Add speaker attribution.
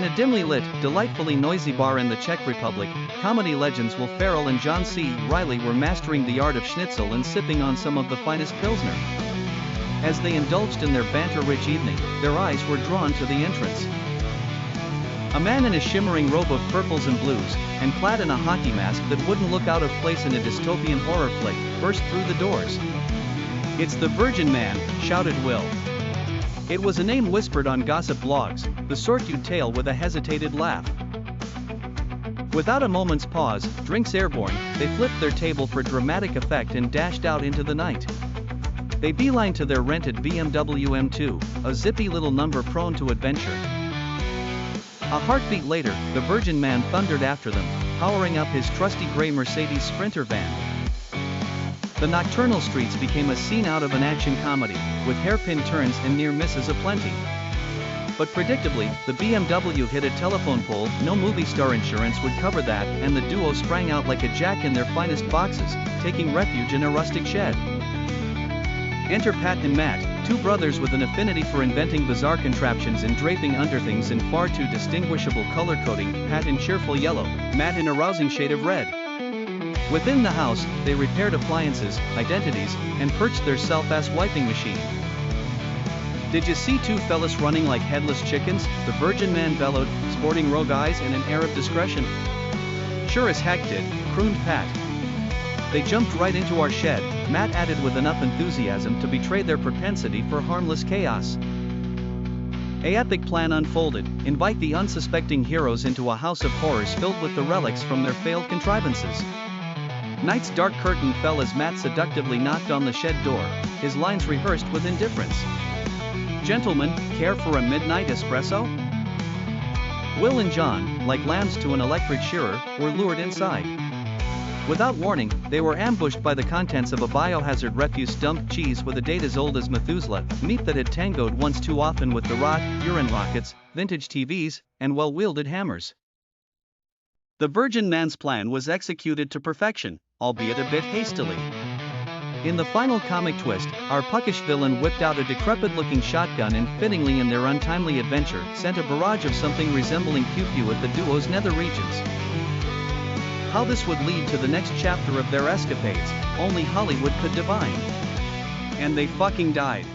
Speaker 1: In a dimly lit, delightfully noisy bar in the Czech Republic, comedy legends Will Ferrell and John C. Reilly were mastering the art of schnitzel and sipping on some of the finest pilsner. As they indulged in their banter-rich evening, their eyes were drawn to the entrance. A man in a shimmering robe of purples and blues, and clad in a hockey mask that wouldn't look out of place in a dystopian horror flick, burst through the doors. "It's the Virgin Man," shouted Will. It was a name whispered on gossip blogs, the sort you'd tail with a hesitated laugh. Without a moment's pause, drinks airborne, they flipped their table for dramatic effect and dashed out into the night. They beelined to their rented BMW M2, a zippy little number prone to adventure. A heartbeat later, the Virgin Man thundered after them, powering up his trusty gray Mercedes Sprinter van. The nocturnal streets became a scene out of an action comedy, with hairpin turns and near misses aplenty. But predictably, the BMW hit a telephone pole. No movie star insurance would cover that, and the duo sprang out like a jack in their finest boxes, taking refuge in a rustic shed. Enter Pat and Matt, two brothers with an affinity for inventing bizarre contraptions and draping underthings in far too distinguishable color coding, Pat in cheerful yellow, Matt in a rousing shade of red. Within the house, they repaired appliances, identities, and perched their self-ass wiping machine. "Did you see two fellas running like headless chickens?" the Virgin Man bellowed, sporting rogue eyes and an air of discretion. "Sure as heck did," crooned Pat. "They jumped right into our shed," Matt added with enough enthusiasm to betray their propensity for harmless chaos. A epic plan unfolded: invite the unsuspecting heroes into a house of horrors filled with the relics from their failed contrivances. Night's dark curtain fell as Matt seductively knocked on the shed door, his lines rehearsed with indifference. "Gentlemen, care for a midnight espresso?" Will and John, like lambs to an electric shearer, were lured inside. Without warning, they were ambushed by the contents of a biohazard refuse dump: cheese with a date as old as Methuselah, meat that had tangoed once too often with the rot, urine rockets, vintage TVs, and well-wielded hammers. The Virgin Man's plan was executed to perfection, albeit a bit hastily. In the final comic twist, our puckish villain whipped out a decrepit-looking shotgun and, fittingly in their untimely adventure, sent a barrage of something resembling pew-pew at the duo's nether regions. How this would lead to the next chapter of their escapades, only Hollywood could divine. And they fucking died.